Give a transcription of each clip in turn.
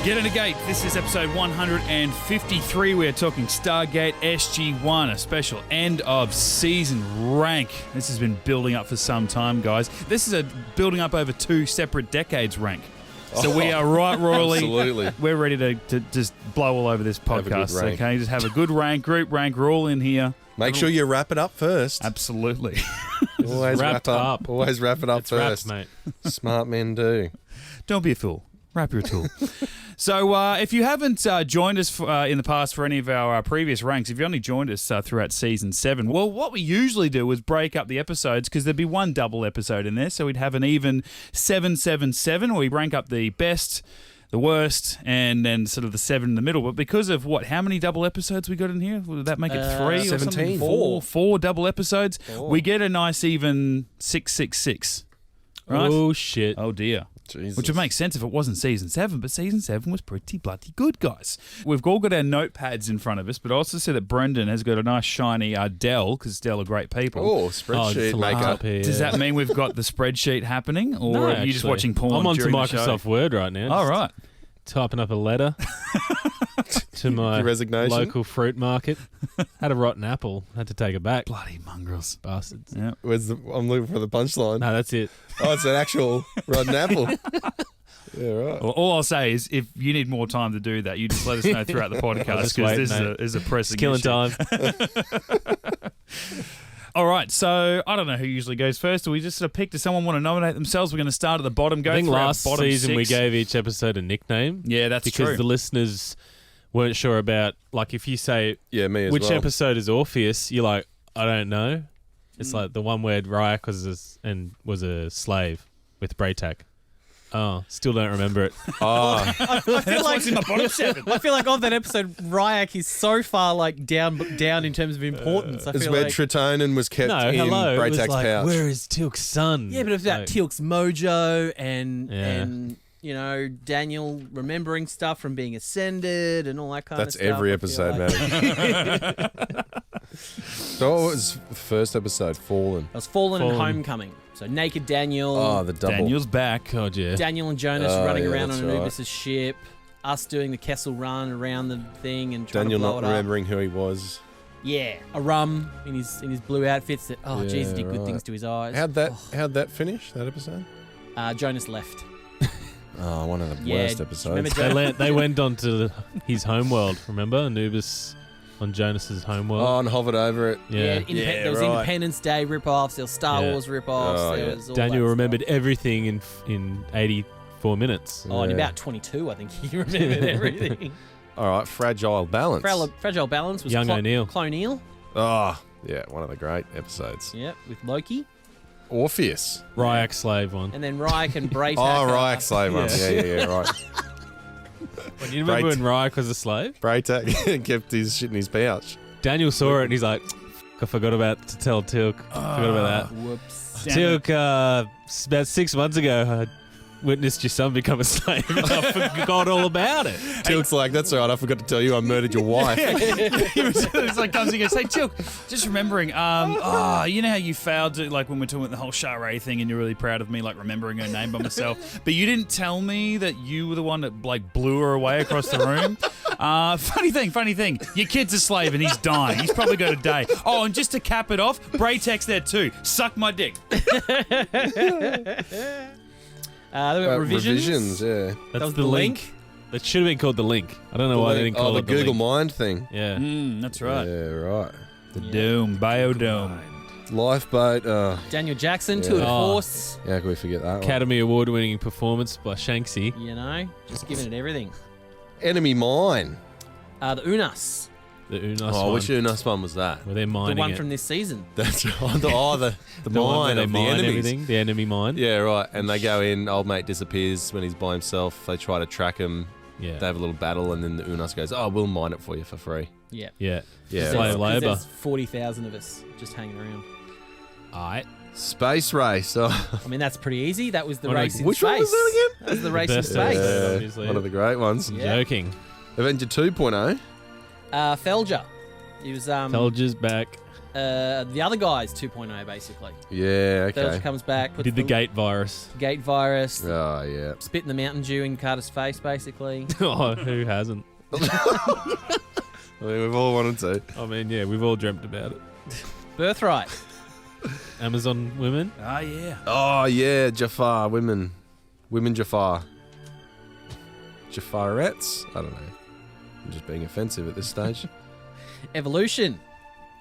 Get Into Geek. This is episode 153. We are talking Stargate SG-1, a special end of season rank. This has been building up for some time, guys. This is a building up over 2 separate decades rank. So we are right royally. Absolutely. We're ready to just blow all over this podcast. Okay, just have a good rank, group rank. We're all in here. Make sure you wrap it up first. Absolutely. Always wrap up. Always wrap it up It's first. wrapped, mate. Smart men do. Don't be a fool. Wrap your tool. So if you haven't joined us in the past for any of our previous ranks, if you only joined us throughout Season 7, well, what we usually do is break up the episodes because there'd be one double episode in there. So we'd have an even 7-7-7 where we rank up the best, the worst, and then sort of the 7 in the middle. But because of how many double episodes we got in here? Would that make it 3 or 17. something? Four double episodes. We get a nice even 6-6-6. Right? Oh, shit. Oh, dear. Jesus. Which would make sense if it wasn't Season 7, but Season 7 was pretty bloody good, guys. We've all got our notepads in front of us, but I also see that Brendan has got a nice shiny Dell, because Dell are great people. Oh, spreadsheet makeup. Does that mean we've got the spreadsheet happening, or No, are you just actually. watching porn I'm onto during the show? Microsoft Word right now. All right. Typing up a letter to my Resignation? local fruit market. Had a rotten apple. Had to take it back. Bloody mongrels. Bastards. Yeah. I'm looking for the punchline. No, that's it. Oh, it's an actual rotten apple. Yeah, right. Well, all I'll say is if you need more time to do that, you just let us know throughout the podcast, just because wait, this mate. is a pressing It's killing issue. time. All right, so I don't know who usually goes first. Do we just sort of pick? Does someone want to nominate themselves? We're going to start at the bottom. Go I think for our last bottom season we 6. gave each episode a nickname. Yeah, that's because true. the listeners weren't sure about, like, if you say Yeah, me as which well. episode is Orpheus, you're like, I don't know. It's like the one where Ryak was a slave with Braytak. Oh, still don't remember it. Oh, I feel That's what's in my bottom 7. I feel like of that episode, Ryak is so far like down in terms of importance. I it's feel where like Tritonin was kept No, in hello. It was Braytak's like, pouch. where is Tilk's son? yeah, but it's about Like, Teal'c's mojo and Yeah. Daniel remembering stuff from being ascended and all that kind That's of stuff. every I feel episode, like. man. So what was the first episode? Fallen. It was Fallen and Fallen. Homecoming. So naked Daniel, Oh, the double. Daniel's back. God, yeah. Daniel and Jonas Oh, running yeah, around on that's right. Anubis' ship, us doing the Kessel run around the thing and trying Daniel to blow not it up. remembering who he was. Yeah, a rum in his blue outfits that Yeah, geez, he did good right. things to his eyes. How'd that finish? That episode? Jonas left. Oh, one of the Yeah, worst episodes. remember They went on to his homeworld, remember? Anubis on Jonas's homeworld. Oh, and hovered over it. yeah. There was right. Independence Day rip-offs, there was Star Yeah. Wars rip-offs, Oh, there yeah. was all Daniel that remembered stuff. everything in 84 minutes. Oh, and Yeah. about 22, I think he remembered everything. All right, Fragile Balance. Fragile Balance was Young O'Neill. Cloneel, Oh, yeah, one of the great episodes. yeah, with Loki. Orpheus. Ryak slave one. And then Ryak and Braytak. Oh, Ryak slave one. Yeah, right. When you remember Right. when Ryak was a slave? Braytak kept his shit in his pouch. Daniel saw it and he's like, I forgot about to tell Tilk. Forgot about that. Whoops. Tilk, about 6 months ago, I witnessed your son become a slave. I forgot all about it. Tilk's like, that's all right, I forgot to tell you I murdered your wife. It's like comes and goes, hey, Tilk, just remembering, you know how you failed to, like, when we're talking about the whole Charade thing and you're really proud of me, like, remembering her name by myself, but you didn't tell me that you were the one that, like, blew her away across the room? Funny thing, your kid's a slave and he's dying. He's probably got a day. Oh, and just to cap it off, Braytek's there too. Suck my dick. There were revisions. yeah. That's was the link. That should have been called the link. I don't know why they didn't call the it Google link. Mind thing. Yeah. That's right. Yeah, right. The Dome, Biodome. Lifeboat. Daniel Jackson, Tour de Oh. Force. How can we forget that one? Academy Award winning performance by Shanksy. You know, just giving it everything. Enemy Mine. The Unas, The Unas Oh, one. which Unas one was that? Where they're the mining one it. from this season. That's right. The The one where mine they of the mine enemies. everything. The enemy mine. Yeah, right. And they go in, old mate disappears when he's by himself. They try to track him. Yeah. They have a little battle, and then the Unas goes, oh, we'll mine it for you for free. Yeah. Yeah. Yeah. Slave There's labour. 40,000 of us just hanging around. Alright. Space Race. Oh, I mean, that's pretty easy. That was the Oh, no, race in which space. one was that again? That was the race in best space. episode. obviously. one of the great ones. I'm Yeah. joking. Avenger 2.0. Felger. He was Felger's back. The other guy's 2.0, basically. Yeah, Belcher okay. comes back. puts Did the gate virus. gate virus. Oh, yeah. Spit in the Mountain Dew in Carter's face, basically. Oh, who hasn't? I mean, we've all wanted to. I mean, yeah, we've all dreamt about it. Birthright. Amazon women. Ah, yeah. Oh, yeah, Jafar, women. Women Jafar. Jafarettes? I don't know. I'm just being offensive at this stage. Evolution.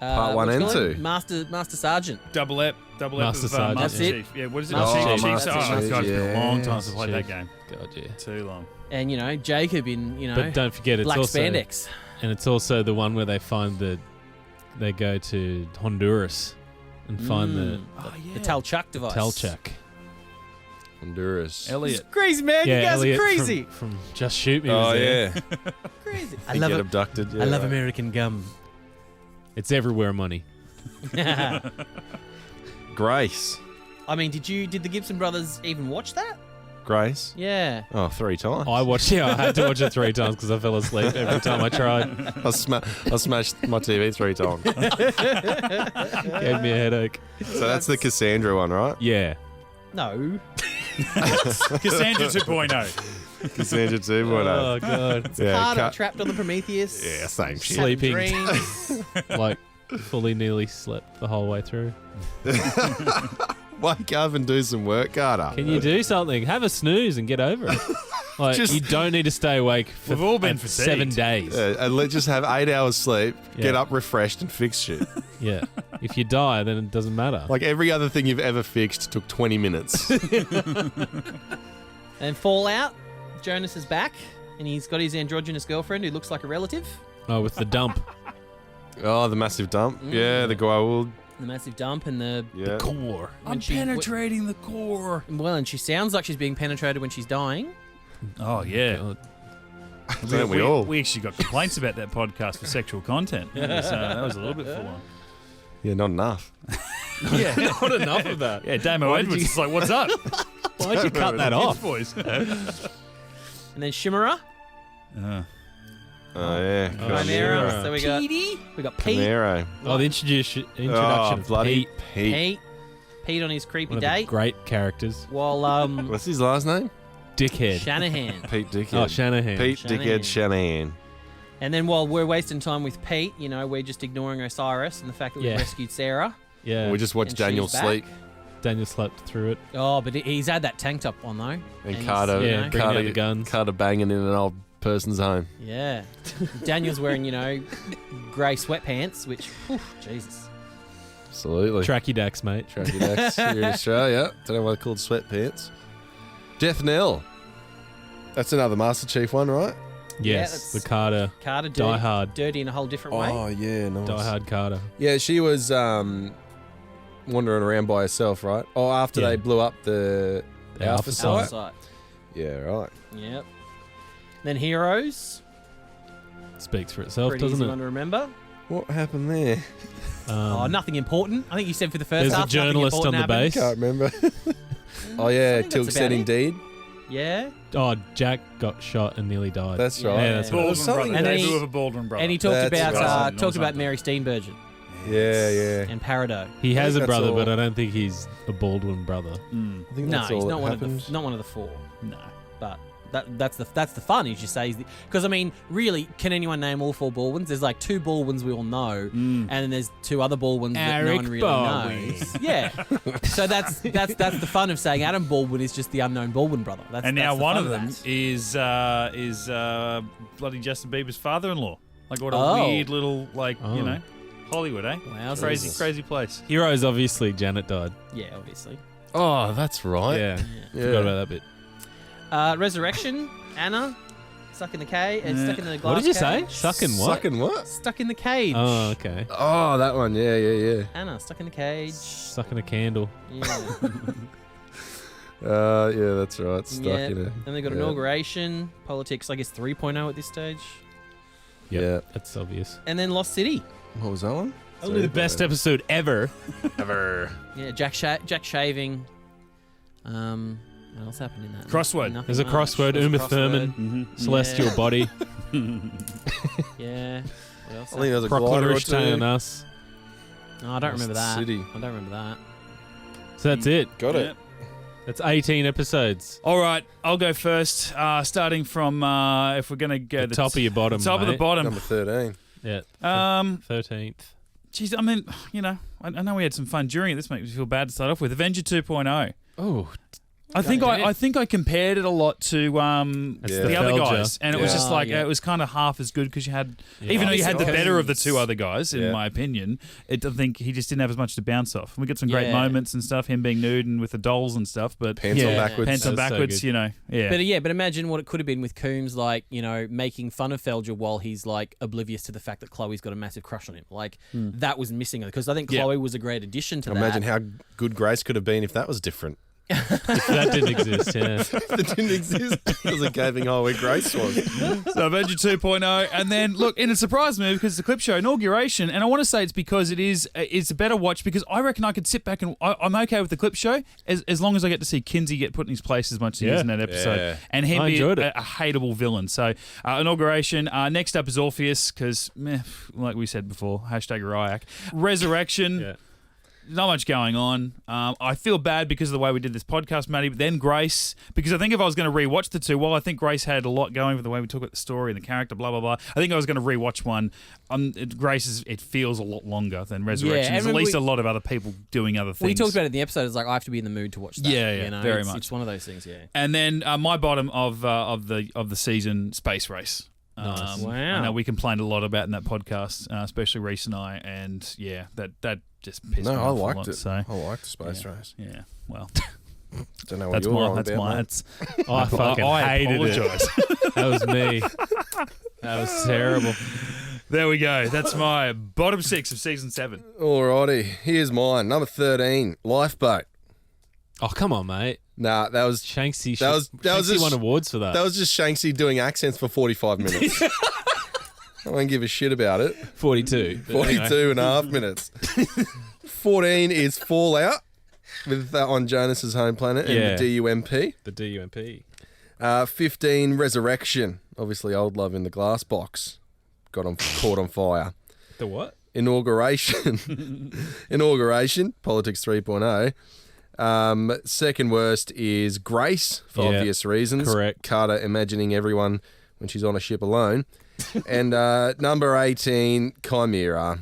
Part one what's it and called? two. Master Sergeant. Double ep Master of Sergeant. Master That's it. Chief. Yeah, what is it? Master Chief. Chief. Chief. Master Oh, Chief. God, it's been a long time since I played that Chief. game. God, yeah. Too long. And, you know, Jacob in, you know, But don't forget, it's black also spandex. and it's also the one where they find they go to Honduras and find the Oh, yeah. The Talchuk device. Telchak. Honduras. Elliot. It's crazy, man. Yeah, you guys Elliot are crazy. From Just Shoot Me. Oh, was there. yeah. Crazy. I get abducted. Yeah, I love right. American gum. It's everywhere money. Grace. I mean, did the Gibson brothers even watch that? Grace. Yeah. Oh, 3 times. I watched. Yeah, I had to watch it 3 times because I fell asleep every time I tried. I smashed my TV 3 times. Gave me a headache. So that's the Cassandra one, right? Yeah. No. Cassandra 2.0. Cassandra 2.0. Oh god. Yeah, Carter trapped on the Prometheus. yeah, same shit. having Sleeping. dreams. Like fully nearly slept the whole way through. Wake up and do some work, Carter. Can you do something? Have a snooze and get over it. Like Just- you don't need to stay awake for We've all been 7 fatigued. days. And let's just have 8 hours sleep, get Yeah. up refreshed and fix shit. Yeah. If you die, then it doesn't matter. Like every other thing you've ever fixed took 20 minutes. And Fallout. Jonas is back, and he's got his androgynous girlfriend who looks like a relative. Oh, with the dump. Oh, the massive dump. Yeah, the Goa'uld. The massive dump and the Yeah. Core. I'm she- penetrating the core. well, and she sounds like she's being penetrated when she's dying. Oh, yeah. God. Don't we all? We actually got complaints about that podcast for sexual content. That was a little bit full on. Yeah, not enough. Yeah. Not enough of that. Yeah, Damo Why did Edwards you- is like, what's up? Why'd you cut that His off? voice. And then Shimmerer, Oh, yeah. Oh, Chimera. Chimera. So we got Pete. Camaro. Oh, the introduction Oh, of bloody Pete. Pete. Pete on his creepy One of the date. great characters. While What's his last name? Dickhead. Shanahan. Pete Dickhead. Oh, Shanahan. Pete Shanahan. Dickhead Shanahan. And then while we're wasting time with Pete, you know, we're just ignoring Osiris and the fact that we Yeah. rescued Sarah. Yeah. We just watched And Daniel she's back. sleep. Daniel slept through it. Oh, but he's had that tank top on though. And he's, Carter, you Yeah, know, bringing out the guns. Carter banging in an old person's home. yeah. Daniel's wearing, you know, grey sweatpants, which, whew, Jesus. Absolutely. Tracky Dax, mate. Tracky Dax here in Australia. Don't know why they're called sweatpants. Death Knell. That's another Master Chief one, right? Yes, that's- the Carter. Carter Die Hard. dirty in a whole different way. Oh, yeah, nice. Die Hard Carter. Yeah, she was wandering around by herself, right? Oh, after Yeah. they blew up the The Alpha Alpha site? Outside. Yeah, right. Yep. Then Heroes. Speaks for itself, Pretty easy doesn't one it? to remember. What happened there? Oh, nothing important. I think you said for the first There's a half. nothing journalist on important the happened. base. Can't remember. Oh, yeah, I think Tilk that's said about it. indeed. Yeah. Oh, Jack got shot and nearly died. That's Yeah. right. Yeah, that's right. There was Baldwin something brother. And then They he- do have a Baldwin brother. And he talked That's about right. Knows something. Mary Steenburgen Yeah, yeah. and Parado. He I has think a that's brother, all. but I don't think he's a Baldwin brother. I think No, that's he's all not that one happened. of the 4. No. But that's the fun, as you say. Because I mean, really, can anyone name all 4 Baldwins? There's like 2 Baldwins we all know, and then there's 2 other Baldwins that no Eric one really Baldwin. knows. Yeah. So that's the fun of saying Adam Baldwin is just the unknown Baldwin brother. That's, And that's now the one fun of them that. is bloody Justin Bieber's father-in-law. Like what a Oh. weird little you Oh. know, Hollywood, eh? Wowzers. Crazy, Jesus. crazy place. Heroes, obviously, Janet died. Yeah, obviously. Oh, that's right. Yeah. Yeah. Forgot about that bit. Resurrection, Anna, stuck in the cage, stuck in the glass What did you cage. say? Sucking what? Sucking what? Stuck in the cage. Oh, okay. Oh, that one. Yeah, yeah, yeah. Anna, stuck in the cage. Sucking a candle. Yeah. Yeah, that's right. Stuck Yeah. in it. Then they got Yeah. inauguration, politics, I guess 3.0 at this stage. Yep, Yeah. that's obvious. And then Lost City. What was that one? Only the best episode ever. ever. Yeah, Jack shaving. What else happened in that? Crossword. Nothing There's a much. crossword. There's a Uma crossword. Thurman, Celestial Yeah. Body, Yeah. What else? I think there was a glider or Proclamation two. and Us. Oh, I don't remember that. City. I don't remember that. So that's it. Got it. That's 18 episodes. All right, I'll go first. Starting from if we're gonna go The top of your bottom, top of the mate. bottom. Number 13. Yeah. 13th. Geez, I mean, I know we had some fun during it. This makes me feel bad to start off with. Avenger 2.0. Oh, I think I compared it a lot to the other nostalgia. guys, and it was just like Yeah. it was kind of half as good because you had, even though you had the better of the two other guys, in my opinion. I think he just didn't have as much to bounce off. And we got some great Yeah. moments and stuff, him being nude and with the dolls and stuff, but Pants on backwards. pants on That's so backwards, good. But imagine what it could have been with Coombs, like, making fun of Felger while he's like oblivious to the fact that Chloe's got a massive crush on him. Like that was missing because I think Chloe was a great addition to that. Imagine how good Grace could have been if that was different. if that didn't exist, yeah. That didn't exist. It was a gaping hole where Grace was. So Avenger 2.0, and then look, in a surprise move because it's a clip show inauguration, and I want to say it's because it's a better watch because I reckon I could sit back and I'm okay with the clip show as long as I get to see Kinsey get put in his place as much as he is in that episode, Yeah. and him I be enjoyed a it. hateable villain. So inauguration. Next up is Orpheus because, like we said before, #Ryak. Resurrection. Yeah. Not much going on. I feel bad because of the way we did this podcast, Matty, but then Grace, because I think if I was going to rewatch the two, I think Grace had a lot going for the way we took at the story and the character, blah, blah, blah. I think I was going to rewatch one. Grace, it feels a lot longer than Resurrection. Yeah, There's and at least we- a lot of other people doing other things. We talked about it in the episode. It's like I have to be in the mood to watch that. Yeah, very it's, much. It's one of those things. Yeah. And then my bottom of the season, Space Race. Nice. Wow. I know we complained a lot about in that podcast, especially Rhys and I, and that just pissed me No, I off a liked lot. it. So, I liked the space race. yeah, well, Don't know what that's you're my on that's about, my mate. it's. I fucking I hated apologise. it. That was me. That was terrible. There we go. That's my bottom 6 of season 7. Alrighty, here's mine. Number 13, Lifeboat. Oh, come on, mate. Nah, that was Shanksy, That was Shanksy just- won awards for that. that was just Shanksy doing accents for 45 minutes. I don't give a shit about it. 42. but 42 and a half minutes. 14 is Fallout with on Jonas's home planet and Yeah. the DUMP. The DUMP. 15, Resurrection. Obviously, Old Love in the Glass Box. Caught on fire. The what? Inauguration. Inauguration, Politics 3.0. Second worst is Grace, for Yeah, obvious reasons. correct. Carter imagining everyone when she's on a ship alone. And number 18, Chimera.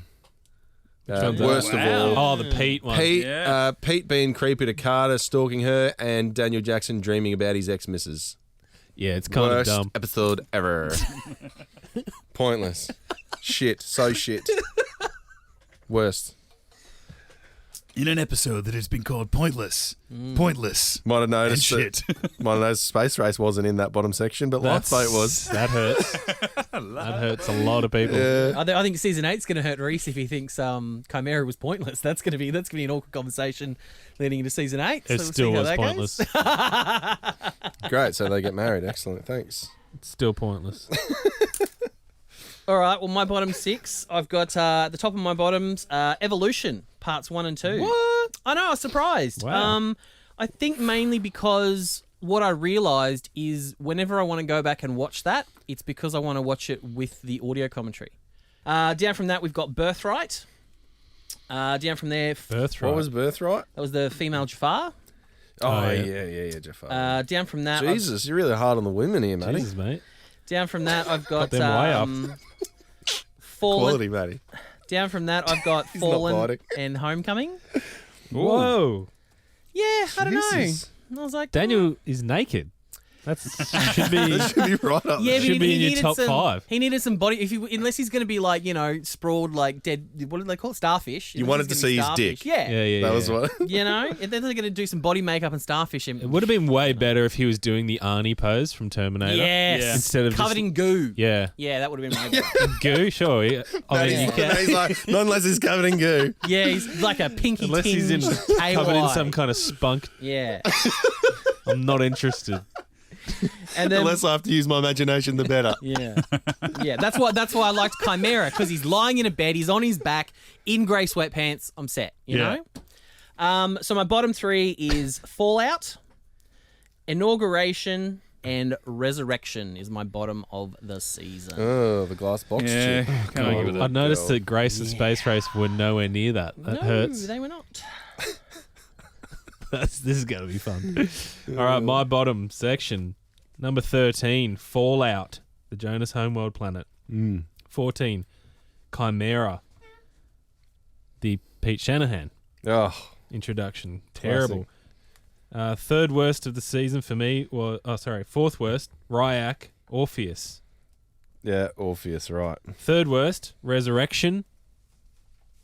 one's Worst that? of all. Oh, the Pete one. Pete, Yeah. Pete being creepy to Carter, stalking her, and Daniel Jackson dreaming about his ex-missus. Yeah, it's kind Worst of dumb. episode ever. Pointless. Shit. So shit. Worst. In an episode that has been called Pointless. Pointless. Might have And noticed shit. might have noticed Space Race wasn't in that bottom section, but Lifeboat was. That hurts. That hurts a lot of people. Yeah. I think season 8's going to hurt Rhys if he thinks Chimera was pointless. That's going to be an awkward conversation leading into season 8. It so we'll still see how was that pointless. Goes. Great. So they get married. Excellent. Thanks. It's still pointless. All right. Well, my bottom 6, I've got at the top of my bottoms, Evolution parts 1 and 2. What? I know. I was surprised. Wow. I think mainly because what I realised is whenever I want to go back and watch that, it's because I want to watch it with the audio commentary. Down from that, we've got Birthright. Down from there, Birthright. What was Birthright? that was the female Jafar. Oh, yeah. yeah, Jafar. Down from that, Jesus, you're really hard on the women here, matey. Jesus, mate. down from that, I've got them way up. Fallen. Quality, matey. Down from that, I've got not Fallen biting. and Homecoming. Whoa. Yeah, I don't Jesus. know. I was like, Daniel is naked. That should be. That should be right up yeah, there. but should be in your needed top some, 5. He needed some body. Unless he's going to be like, sprawled like dead. What do they call it? Starfish. You Unless wanted he's to gonna be see his starfish. dick. Yeah. Yeah. That was what. And then they're going to do some body makeup and starfish him. It would have been way better if he was doing the Arnie pose from Terminator. Yes. Yeah. Instead of covered just, in goo. Yeah. Yeah, that would have been way better. Goo, sure. I mean, you can. He's like, not unless he's covered in goo. Yeah, he's like a pinky Unless he's in tinged covered in KY. some kind of spunk, Yeah. I'm not interested. And The then less I have to use my imagination, the better. yeah, yeah. That's why I liked Chimera, because he's lying in a bed, he's on his back in grey sweatpants. I'm set. You Yeah. know. So my bottom 3 is Fallout, Inauguration, and Resurrection is my bottom of the season. Oh, the glass box. Yeah, chip. can't argue with I it. noticed that Grace and Space Race were nowhere near that. That no, hurts. they were not. This is going to be fun. All right, my bottom section. Number 13, Fallout, the Jonas Homeworld planet. 14, Chimera, the Pete Shanahan Oh, introduction. Terrible. Third worst of the season for me was, fourth worst, Ryak, Orpheus. yeah, Orpheus, right. Third worst, Resurrection.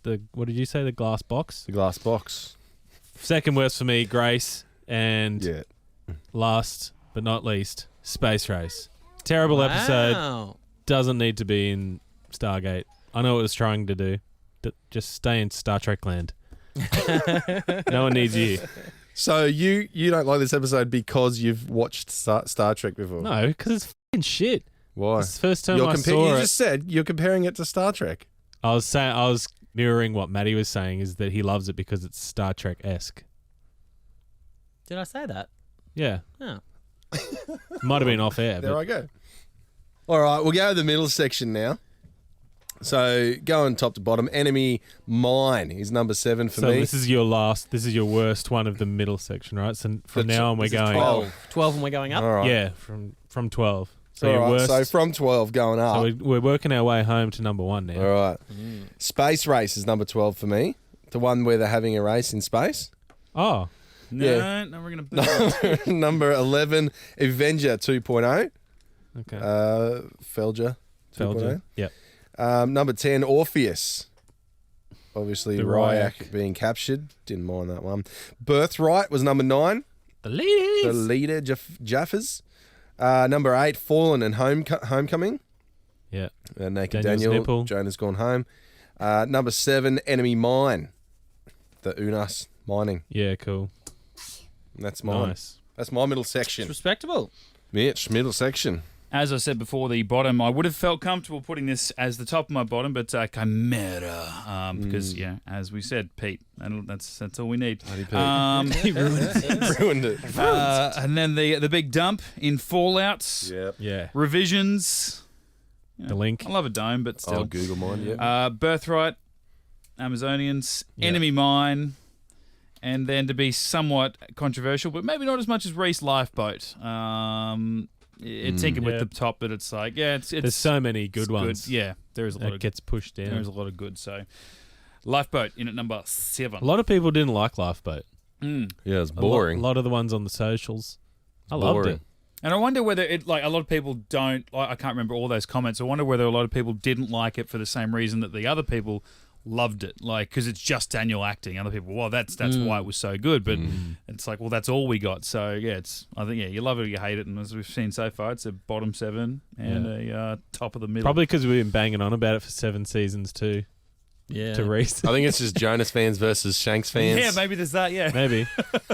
What did you say? The glass box. The glass box. Second worst for me, Grace, and Yeah. last but not least, Space Race. Terrible episode. Wow. Doesn't need to be in Stargate. I know what it's trying to do. Just stay in Star Trek land. No one needs you. So you don't like this episode because you've watched Star Trek before? No, because it's fucking shit. Why? It's the first time I You saw it. just said you're comparing it to Star Trek. I was mirroring what Maddie was saying, is that he loves it because it's Star Trek-esque. Did I say that? Yeah. Oh. Might have been off air. There But I go. All right, we'll go to the middle section now. So going top to bottom, Enemy Mine is number 7 for so me. this is your worst one of the middle section, right? So from now on we're this is going 12. 12 and we're going up? All right. Yeah, from 12. So All your right, worst. so from 12 going up. So we're working our way home to number 1 now. All right. Space Race is number 12 for me. The one where they're having a race in space. Oh, No, Yeah. no, we're gonna. Number 11, Avenger 2.0. okay. Felger 2.0. Belgium. Yep. Number 10, Orpheus. Obviously, The Ryak Ryak. being captured. Didn't mind that one. Birthright was number 9. The ladies. The leader, Jaffers. Number 8, Fallen and Homecoming. Yeah. Naked Daniel's Daniel. nipple. Jonah's gone home. Number 7, Enemy Mine. The Unas mining. Yeah, cool. And that's mine. Nice. That's my middle It's section. respectable. Mitch, middle section. As I said before, the bottom, I would have felt comfortable putting this as the top of my bottom, but Chimera, because as we said, Pete, that's all we need. Bloody Pete. He ruined it. Ruined it. And then the big dump in Fallout, Yep. Yeah. revisions. The link. I love a dome, but Oh, still. Google mine, yeah. Birthright, Amazonians, Yeah. Enemy Mine, and then to be somewhat controversial, but maybe not as much as Rhys Lifeboat. It's tinkered with Yeah. the top, but it's like, it's There's so many good it's ones. Yeah, there is a lot That of gets pushed down. there's a lot of good. So, Lifeboat in at number 7. A lot of people didn't like Lifeboat. Mm. Yeah, it's A boring. lot of the ones on the socials. I loved boring. it. And I wonder whether it, like, a lot of people don't. I can't remember all those comments. I wonder whether a lot of people didn't like it for the same reason that the other people loved it, like because it's just Daniel acting. Other people, well, that's why it was so good. But it's like, well, that's all we got. So yeah, I think you love it or you hate it. And as we've seen so far, it's a bottom 7 and a top of the middle. Probably because we've been banging on about it for 7 seasons too. Yeah. To Rhys. I think it's just Jonas fans versus Shanks fans. Yeah, maybe there's that. Yeah, Maybe.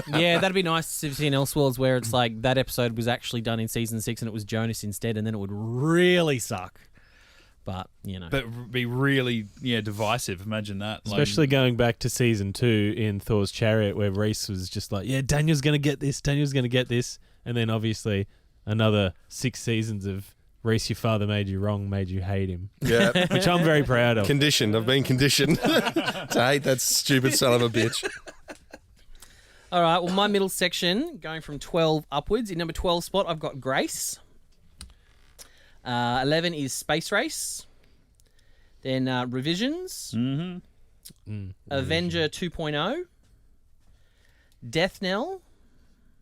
Yeah, that'd be nice to see in Elseworlds where it's like that episode was actually done in season 6 and it was Jonas instead, and then it would really suck. But, but be really divisive. Imagine that. Especially going back to season 2 in Thor's Chariot, where Rhys was just like, yeah, Daniel's going to get this, Daniel's going to get this. And then obviously another 6 seasons of Rhys, your father made you wrong, made you hate him. Yeah. Which I'm very proud of. Conditioned. I've been conditioned to hate that stupid son of a bitch. All right, well, my middle section, going from 12 upwards. In number 12 spot, I've got Grace. 11 is Space Race. Then Revisions. Avenger 2.0. Death Knell.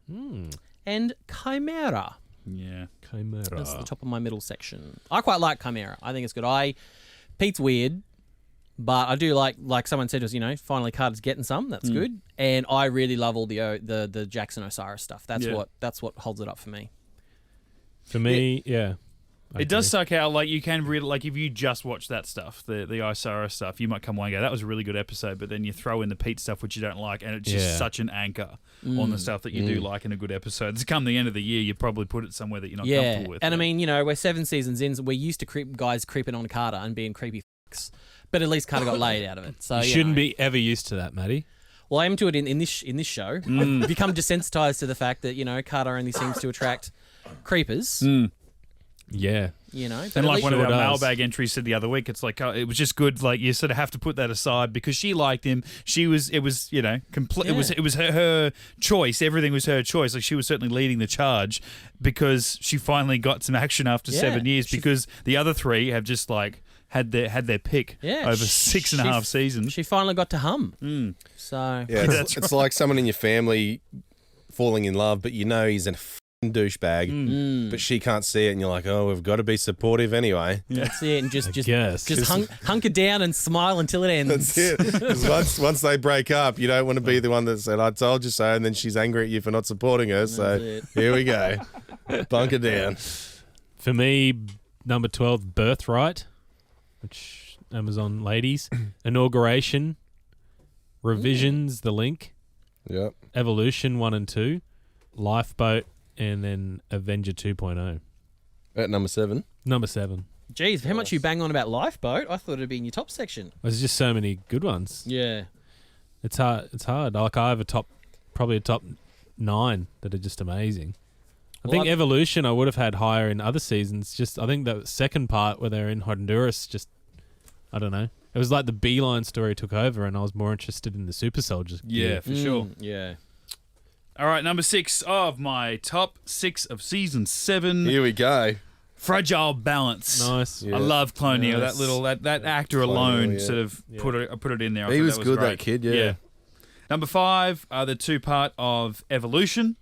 And Chimera. Yeah. Chimera. That's the top of my middle section. I quite like Chimera. I think it's good. Pete's weird, but I do like someone said, finally Carter's getting some. That's good. And I really love all the Jackson Osiris stuff. That's what holds it up for me. For me, yeah. It does suck out. Like, you can really, like, if you just watch that stuff, the Osiris stuff, you might come away and go, that was a really good episode, but then you throw in the Pete stuff, which you don't like, and it's just such an anchor on the stuff that you do like in a good episode. It's come the end of the year, you probably put it somewhere that you're not comfortable with. And I mean, we're 7 seasons in, so we're used to guys creeping on Carter and being creepy fucks, but at least Carter got laid out of it. So You shouldn't be ever used to that, Matty. Well, I am to it in this show. I've become desensitized to the fact that, Carter only seems to attract creepers. Yeah. But And like one of our Sure does. mailbag entries said the other week, it's like it was just good. Like you sort of have to put that aside because she liked him. It was complete. It was her choice. Everything was her choice. Like she was certainly leading the charge because she finally got some action after 7 years. Because the other three have just like had their pick over 6.5 seasons. She finally got to hum. So Yeah, it's like someone in your family falling in love, but he's a f***ing douchebag, but she can't see it, and you're like, oh, we've got to be supportive anyway. that's it. And just guess. hunker down and smile until it ends. That's it. 'Cause once they break up, you don't want to be the one that said, I told you so, and then she's angry at you for not supporting her. So it. here we go. Bunker down. For me, number 12, Birthright, which Amazon ladies, Inauguration, Revisions, The Link, Yep. Evolution 1 and 2, Lifeboat, and then Avenger 2.0. At number 7. Number 7. Jeez, how much you bang on about Lifeboat? I thought it'd be in your top section. There's just so many good ones. Yeah. It's hard. Like I have probably a top 9 that are just amazing. I think Evolution I would have had higher in other seasons. Just I think the second part where they're in Honduras, just I don't know. It was like the Beeline story took over, and I was more interested in the super soldiers. Yeah, for sure. Yeah. All right, number 6 of my top 6 of season 7. Here we go. Fragile Balance. Nice. Yeah. I love Clonio. Yes. That actor Clonio, alone yeah. sort of put it in there. I He thought was that good, great. that kid, yeah. Number 5 are the 2-part of Evolution.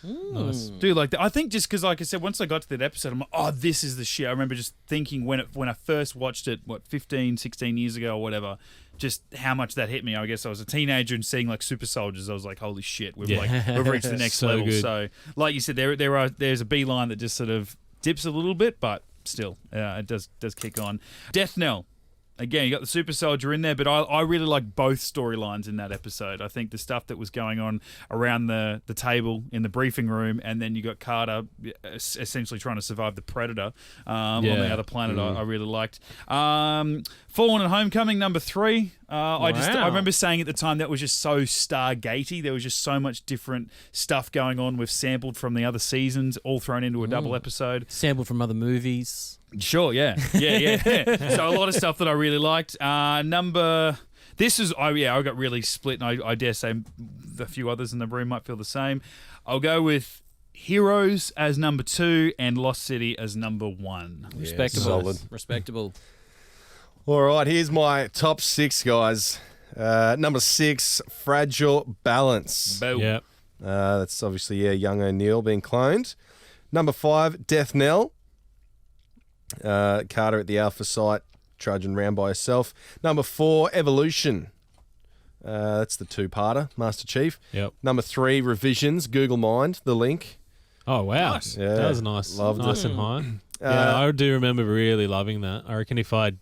Nice. Do like that. I think just because, like I said, once I got to that episode, I'm like, oh, this is the shit. I remember just thinking when I first watched it, 15, 16 years ago or whatever, just how much that hit me. I guess I was a teenager and seeing like super soldiers. I was like, holy shit, we've reached the next So level. good. So, like you said, there's a beeline that just sort of dips a little bit, but still, it does kick on. Death Knell. Again, you got the super soldier in there, but I really like both storylines in that episode. I think the stuff that was going on around the table in the briefing room, and then you got Carter essentially trying to survive the Predator on the other planet. I really liked. Fallen and Homecoming, number 3. I remember saying at the time that was just so Stargatey. There was just so much different stuff going on with sampled from the other seasons, all thrown into a double episode. Sampled from other movies. Sure, yeah. So a lot of stuff that I really liked. I got really split, and I dare say a few others in the room might feel the same. I'll go with Heroes as number 2 and Lost City as number 1. Respectable. solid. Respectable. All right, here's my top 6, guys. Number 6, Fragile Balance. Boom. Yeah. That's obviously, young O'Neill being cloned. Number 5, Death Knell. Carter at the Alpha site, trudging around by herself. Number 4, Evolution. That's the 2-parter, Master Chief. Yep. Number 3, Revisions, Google Mind, The Link. Oh wow. Nice. Yeah. That was nice. Loved nice it. and high. Yeah, I do remember really loving that. I reckon if I'd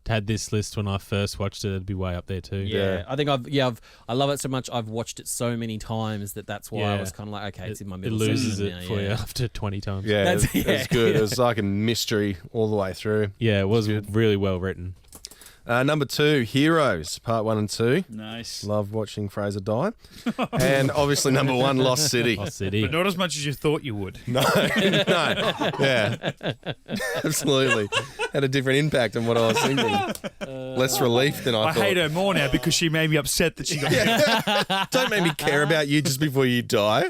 had this list when I first watched it, it'd be way up there too. Yeah. I think I love it so much. I've watched it so many times that's why I was kind of like, okay, it's in my It middle loses section it now, for you after 20 times. Yeah, That's- it was good. It was like a mystery all the way through. Yeah, it was really well written. Number 2, Heroes, part 1 and 2. Nice. Love watching Fraser die. And obviously number 1, Lost City. Lost City. But not as much as you thought you would. No. Yeah. Absolutely. Had a different impact on what I was thinking. Less relief than I thought. hate her more now because she made me upset that she got Don't make me care about you just before you die.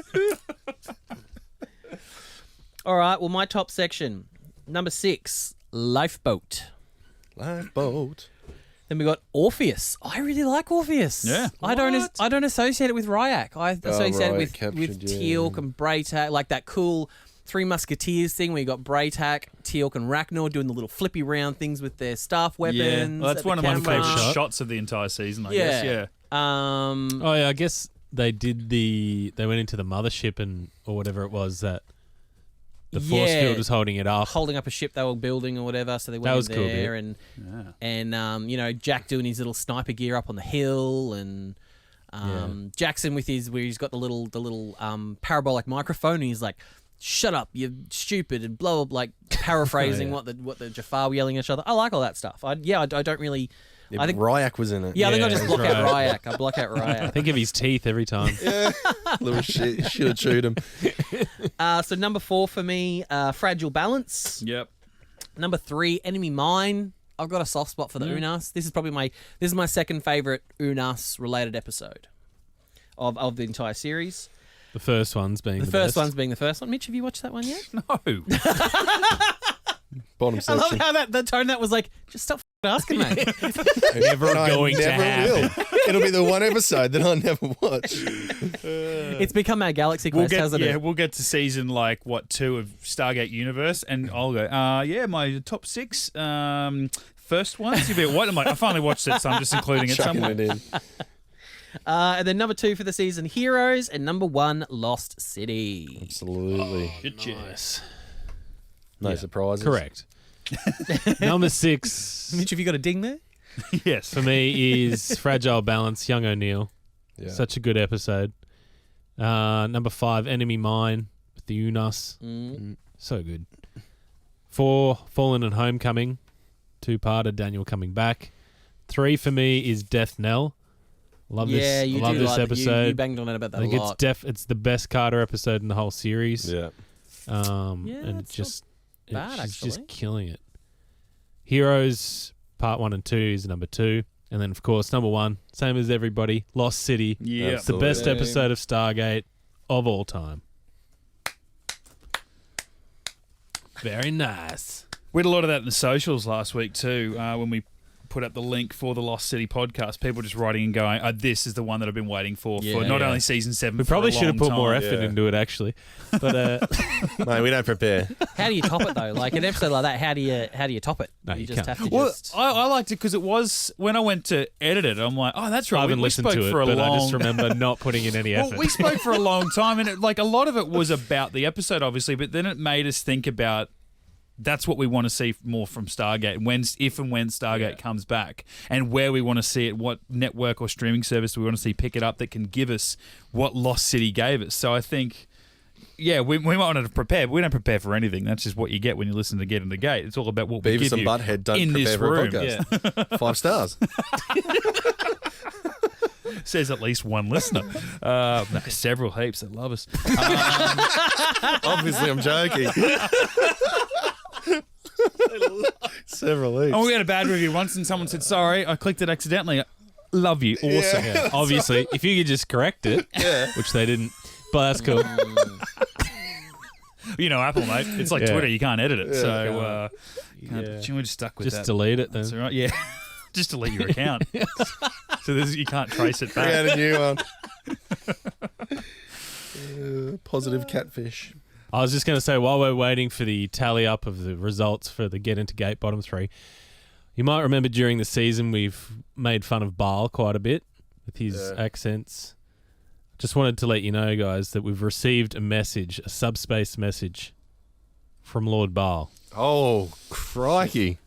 All right, well, my top section. Number 6, Lifeboat. Lifeboat. Then we got Orpheus. I really like Orpheus. Yeah. I don't associate it with Ryak. I associate right, it captured, with yeah. Teal'c and Braytak, like that cool Three Musketeers thing where you got Braytak, Teal'c, and Ragnar doing the little flippy round things with their staff weapons. Well, that's at the one of my camera. favourite shots of the entire season, I guess. Yeah. Oh yeah, I guess they went into the mothership or whatever it was that the force field was holding it up. Holding up a ship they were building or whatever, so they went That was in cool, there yeah. and Jack doing his little sniper gear up on the hill and Jackson with where he's got the little parabolic microphone and he's like, "Shut up, you're stupid," and blah blah, like paraphrasing what the Jafar were yelling at each other. I like all that stuff. I don't really Yeah, I think Ryak was in it. I think I'll just Yeah, block that's out right. Ryak. I block out Ryak. Think of his teeth every time. Yeah. Little shit. Should have chewed him. So number 4 for me, Fragile Balance. Yep. Number 3, Enemy Mine. I've got a soft spot for the Unas. This is my second favorite Unas related episode of the entire series. The first one's being the first best. one's being the first one. Mitch, have you watched that one yet? No. Bottom I love section. how the tone that was like, just stop asking, mate. Never And I going to never happen. will. It'll be the one episode that I'll never watch. It's become our Galaxy Quest, hasn't it? We'll get to season 2 of Stargate Universe, and I'll go, my top 6 first ones. You'll be what? I'm like, I finally watched it, so I'm just including it Chucking somewhere. it in. And then number 2 for the season, Heroes, and number 1, Lost City. Absolutely. Nice. No surprises. Correct. Number 6 Mitch, have you got a ding there? Yes. for me is Fragile Balance, Young O'Neill. Yeah. Such a good episode. Number 5, Enemy Mine with the Unas. So good. 4, Fallen and Homecoming. 2-parter, Daniel coming back. 3 for me is Death Knell. Love Yeah, this. you Love do this like episode. You banged on it about that I think a lot. it's the best Carter episode in the whole series. Yeah. And it's it's bad, she's just actually. killing it. Heroes Part 1 and 2 is number 2, and then of course number 1, same as everybody, Lost City. Yeah. It's the best Absolutely. episode of Stargate of all time. Very nice. We had a lot of that in the socials last week too, when we put up the link for the Lost City podcast. People just writing and going, this is the one that I've been waiting for not only season 7, We probably should have put more effort. effort Yeah. into it actually, but Mate, we don't prepare. How do you top it though? Like an episode like that, how do you top it? No, you just can't. have to Well, just. I liked it because it was, when I went to edit it, I'm like, that's right. I haven't we listened spoke to it, for a but long I just remember not putting in any effort. Well, we spoke for a long time, and a lot of it was about the episode, obviously, but then it made us think about that's what we want to see more from Stargate, if and when Stargate comes back, and where we want to see it, what network or streaming service do we want to see pick it up that can give us what Lost City gave us. So I think, we might want to prepare, but we don't prepare for anything. That's just what you get when you listen to Get Into Gate. It's all about what we Beavis give and you Butthead don't in prepare this for a room. podcast. 5 stars. Says at least one listener. Several heaps that love us. Obviously, I'm joking. Several heaps. And we had a bad review once, and someone said, "Sorry, I clicked it accidentally." Love you, awesome. Yeah, obviously, if you could just correct it, which they didn't, but that's cool. You know, Apple, mate. It's like Yeah. Twitter; you can't edit it. Yeah, so, Yeah. we're just stuck with Just that. delete it then. That's all right. Yeah, just delete your account. So you can't trace it back. Create a new one. Positive catfish. I was just going to say, while we're waiting for the tally up of the results for the Get Into Gate bottom 3, you might remember during the season we've made fun of Baal quite a bit with his accents. Just wanted to let you know, guys, that we've received a subspace message from Lord Baal. Oh, crikey.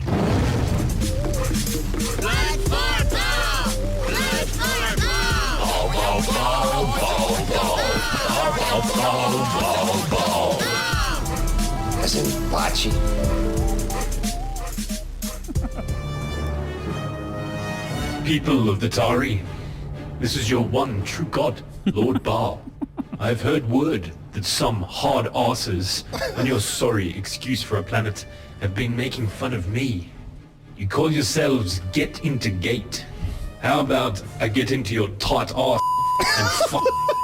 As in bocce. People of the Tari, this is your one true god, Lord Baal. I have heard word that some hard asses on your sorry excuse for a planet have been making fun of me. You call yourselves Get Into Gate. How about I get into your tight ass and fuck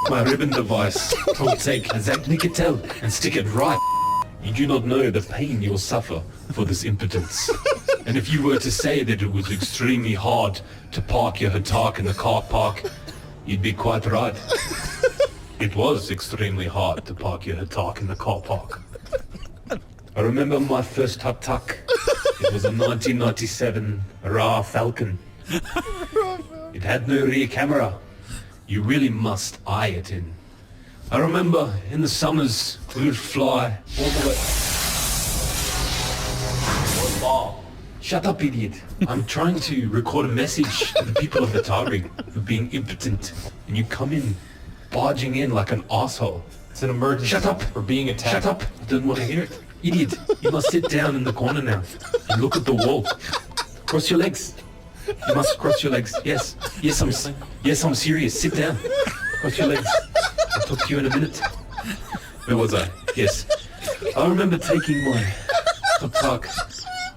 my ribbon device? I'll take that Nicotel and stick it right. You do not know the pain you'll suffer for this impotence. And if you were to say that it was extremely hard to park your Hatak in the car park, you'd be quite right. It was extremely hard to park your Hatak in the car park. I remember my first Hatak. It was a 1997 Ra Falcon. It had no rear camera. You really must eye it in. I remember in the summers we would fly all the way. Oh, shut up, idiot. I'm trying to record a message to the people of the Tari for being impotent, and you come in, barging in like an asshole. It's an emergency. Shut up! We're being attacked. Shut up! I don't want to hear it. Idiot, you must sit down in the corner now and look at the wall. Cross your legs. You must cross your legs. Yes, I'm serious. Sit down. Cross your legs. I'll talk to you in a minute. Where was I? Yes. I remember taking my tuck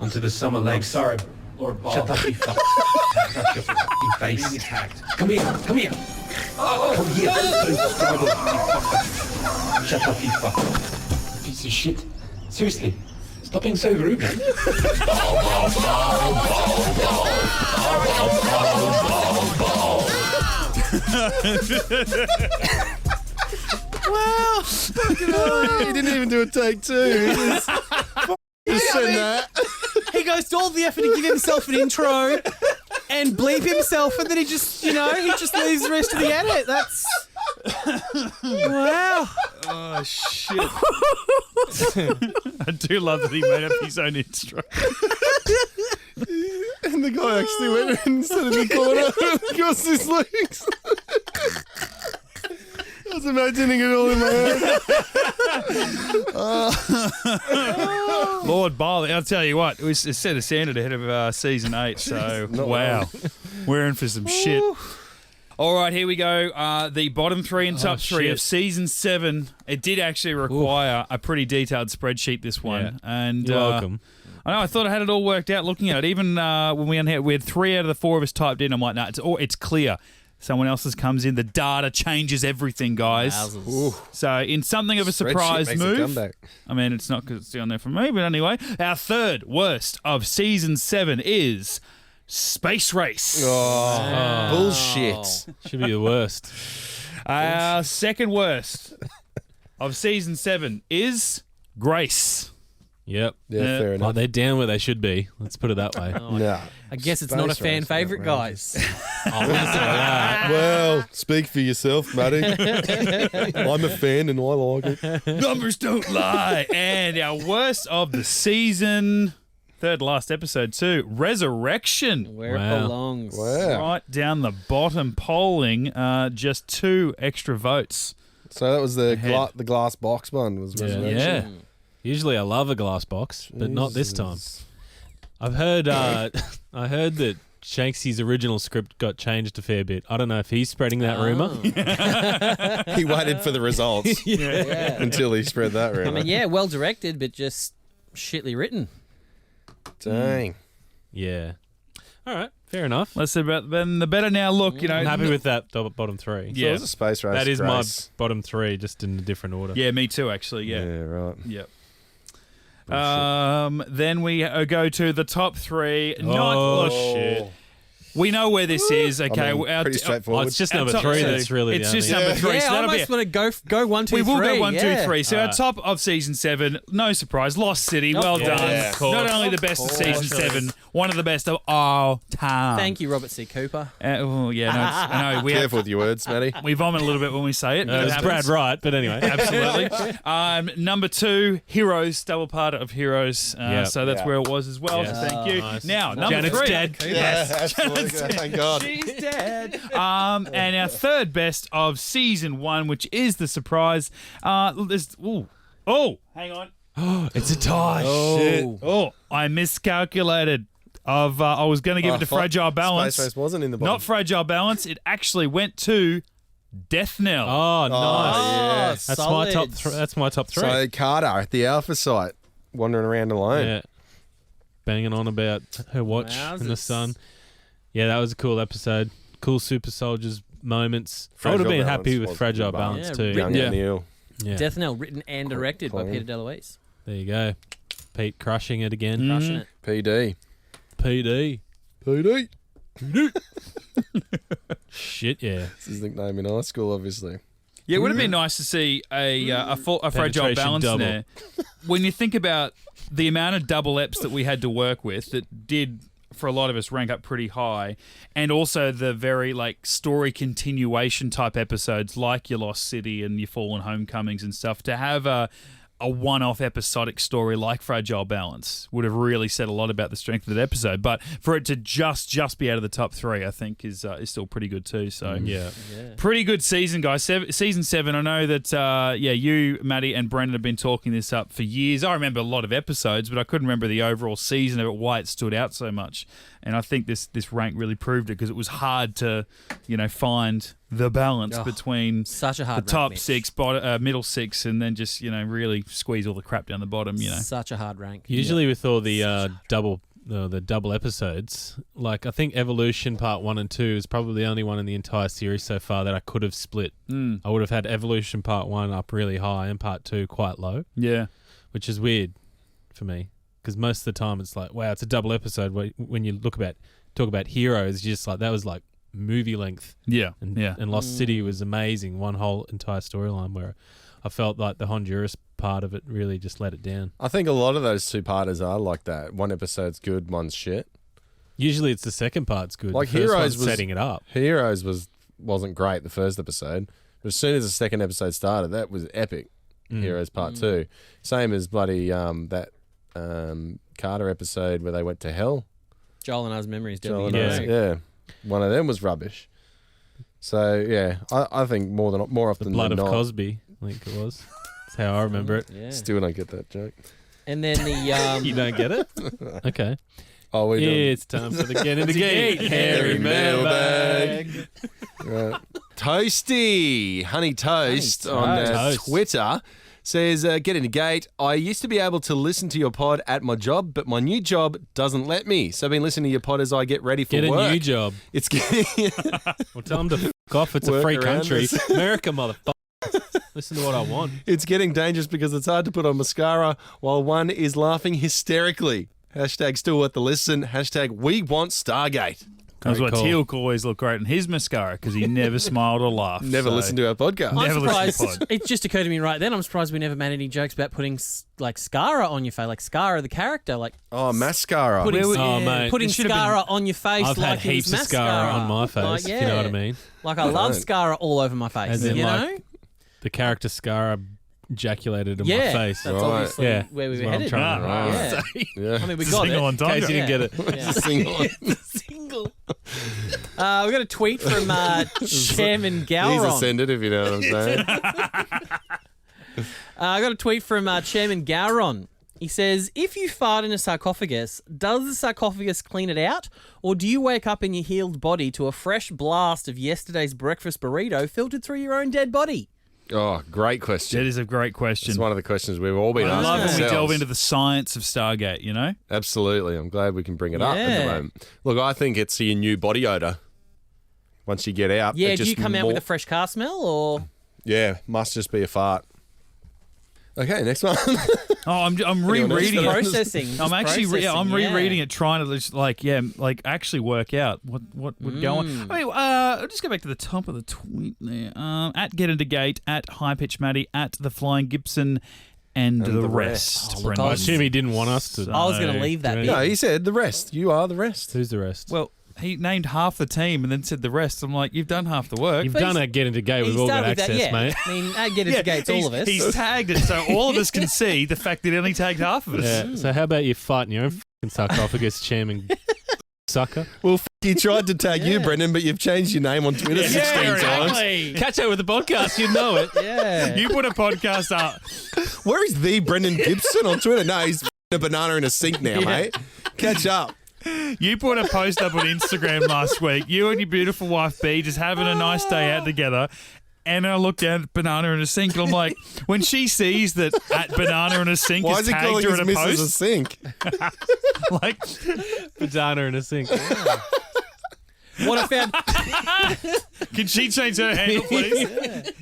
onto the summer lake. Sorry, Lord Bob. Shut up, you fuck. Shut your fucking face. Come here. Come here. Shut up, you fuck. Piece of shit. Seriously. Stop being so rude, man. Well, he didn't even do a take two. Just send that. He goes to all the effort to give himself an intro and bleep himself, and then he just leaves the rest of the edit. That's wow. Oh, shit. I do love that he made up his own intro. And the guy actually went and sat in the corner across his legs. I was imagining it all in my head. Lord Barley, I'll tell you what, it was a set of standard ahead of season 8, so wow. We're in for some shit. All right, here we go. The bottom 3 and top 3 of season 7. It did actually require a pretty detailed spreadsheet, this one. Yeah. And You're welcome. I know, I thought I had it all worked out looking at it. Even when we had 3 out of the 4 of us typed in, I'm like, no, it's clear. Someone else's comes in. The data changes everything, guys. So in something of a surprise move. I mean, it's not because it's down there for me, but anyway. Our third worst of season 7 is Space Race. Oh, bullshit. Should be the worst. Our second worst of season 7 is Grace. Yep. Yeah, fair Oh, enough. they're down where they should be. Let's put it that way. Nah. I guess it's not a fan favourite, guys. Well, speak for yourself, Matty. I'm a fan and I like it. Numbers don't lie. And our worst of the season, third last episode too, Resurrection. Where it Wow. belongs. Wow. Right down the bottom, polling just 2 extra votes. So that was the Ahead. the glass box one. Was Resurrection. Yeah. Usually I love a glass box, but not this time. Jesus. I've heard I heard that Shanksy's original script got changed a fair bit. I don't know if he's spreading that rumour. He waited for the results Yeah. until he spread that I rumor. mean, yeah, well directed, but just shitly written. Dang. Yeah. All right, fair enough. Let's see about then the better now look, you know. I'm happy with that bottom 3. So Yeah. it was a space race. That is Grace. my bottom 3, just in a different order. Yeah, me too actually, yeah. Right. Yep. Then we go to the top 3. Oh, Not shit. We know where this is. Okay, I mean, our- pretty Oh, straightforward. it's just our number top 3 two. that's really It's the just only- number 3. Yeah, so I that'll be almost want to go 1, 2, 3. we will go 1, 2, yeah. 3. So our top of season 7, no surprise, Lost City. Of Well course. done. Yeah. Of course. Not only the best of season 7, one of the best of all time. Thank you, Robert C. Cooper. Oh yeah, no, I know. Careful with your words, Matty. We vomit a little bit when we say it. but it It's happens. Brad Wright, but anyway. Absolutely. Number 2, Heroes, double part of Heroes. Yep. So that's Yeah. where it was as well. Yes. So thank you. Nice. Now, number Janet's 3. dead. Yeah, absolutely. Thank God. She's dead. And our third best of season 1, which is the surprise. Hang on. It's a tie. Oh, I miscalculated. I was going to give it to Fragile Balance. Space race wasn't in the bottom. Not Fragile Balance. It actually went to Death Knell. Oh, nice. yeah. That's solid. my top 3. That's my top 3. So Carter at the Alpha site, wandering around alone. Yeah. Banging on about her watch in the Wowzers. sun. Yeah, that was a cool episode. Cool super soldiers moments. I would have Fragile been Balance happy with was Fragile good Balance balance. too. Yeah, Young Yeah. Neil. Yeah. Death Knell, written and directed by Clean. Peter DeLuise. There you go. Pete crushing it again. Crushing it. PD. PD. PD. Shit, yeah. That's his nickname in high school, obviously. Yeah, it would have been nice to see a Fragile Penetration Balance double. there. When you think about the amount of double eps that we had to work with, that did, for a lot of us, rank up pretty high, and also the very story continuation type episodes like your Lost City and your Fallen Homecomings and stuff, to have a a one-off episodic story like Fragile Balance would have really said a lot about the strength of that episode. But for it to just be out of the top 3, I think is still pretty good too. So pretty good season, guys. Season 7. I know that you, Maddie, and Brendan have been talking this up for years. I remember a lot of episodes, but I couldn't remember the overall season of it, why it stood out so much. And I think this rank really proved it, because it was hard to find the balance between such a hard the top rank, 6, middle 6, and then just really squeeze all the crap down the bottom. Such a hard rank. Usually with all the double episodes, like I think Evolution Part 1 and 2 is probably the only one in the entire series so far that I could have split. I would have had Evolution Part 1 up really high and Part 2 quite low. Yeah. Which is weird for me, because most of the time it's like, wow, it's a double episode. When you talk about Heroes, you're just like, that was like movie length. Yeah. And Lost City was amazing, one whole entire storyline, where I felt like the Honduras part of it really just let it down. I think a lot of those 2-parters are like that. One episode's good, one's shit. Usually it's the second part's good. Like the first Heroes one's was setting it up. Heroes wasn't great the first episode, but as soon as the second episode started, that was epic. Heroes Part 2. Same as bloody that Carter episode where they went to hell. Joel and I's memories. Yeah. One of them was rubbish. So yeah, I think more often The Blood than of not. Cosby, I think it was. That's how I remember it. Yeah. Still don't get that joke. And then the You don't get it? Okay. Oh, we don't. It's time for the Get Into Geek. Hairy mailbag. Right. Toasty Honey Toast Honey on Toast. Twitter says, Get Into Gate. I used to be able to listen to your pod at my job, but my new job doesn't let me. So I've been listening to your pod as I get ready for Get work. a new job. It's getting Well, tell them to f*** off. It's a Work free around country. this. America, motherfucker. Listen to what I want. it's getting dangerous because it's hard to put on mascara while one is laughing hysterically. Hashtag still worth the listen. Hashtag we want Stargate. That's Great why call. Teal'c always looked great in his mascara, because he never smiled or laughed. Never so. listened to our podcast. I'm Never listened to surprised. pod. It just occurred to me right then. I'm surprised we never made any jokes about putting like Skara on your face, like Skara the character, like Oh, mascara. putting, Oh, mate. putting It should have Skara on your face. I've like had it was heaps of mascara Skara on my face, Like, if you know what I mean. Like I love don't. Skara all over my face. As in, you like, know? The character Skara ejaculated in Yeah, my face. that's Right. obviously Yeah, where we that's were what I'm headed. trying to Yeah. Yeah. I mean, we It's a got single it. on In case you didn't get it. Yeah. Single. Single. We got a tweet from Chairman He's Gowron. ascended, if you know what I'm saying. I got a tweet from Chairman Gowron. He says, if you fart in a sarcophagus, does the sarcophagus clean it out? Or do you wake up in your healed body to a fresh blast of yesterday's breakfast burrito filtered through your own dead body? Oh, great question. That is a great question. It's one of the questions we've all been I asking love when we ourselves. delve into the science of Stargate, Absolutely. I'm glad we can bring it up at Yeah. the moment. Look, I think it's your new body odor. Once you get out. Yeah, it do you just come out with a fresh car smell or? Yeah, must just be a fart. Okay, next one. Oh, I'm else? rereading it. Processing. I'm actually processing, rereading it, trying to just actually work out what would go on. I mean, I'll just go back to the top of the tweet there. At Get Into Gate, at High Pitch Maddie, at The Flying Gibson, and the rest. Oh, look, Brendan. I assume he didn't want us to. I was going to leave that bit. No, he said the rest. You are the rest. Who's the rest? Well, he named half the team and then said the rest. I'm like, you've done half the work. You've done a Get Into Gate. He We've all got started with access, that, yeah. mate. I mean, at Get Into Gates, all of us. He's tagged it so all of us can see the fact that he only tagged half of us. Yeah. So how about you fart in your own fucking sarcophagus, Chairman sucker? Well, he tried to tag you, Brendan, but you've changed your name on Twitter 16 times. Catch up with the podcast, you know it. Yeah. You put a podcast up. Where is the Brendan Gibson on Twitter? No, he's a banana in a sink now, mate. Catch up. You put a post up on Instagram last week. You and your beautiful wife B just having a nice day out together. And I looked down at Banana in a Sink, and I'm like, when she sees that at Banana in a Sink Why is is he tagged calling her his in a missus a post, sink? like, Vagina in a sink. What I found. can she change her handle, please?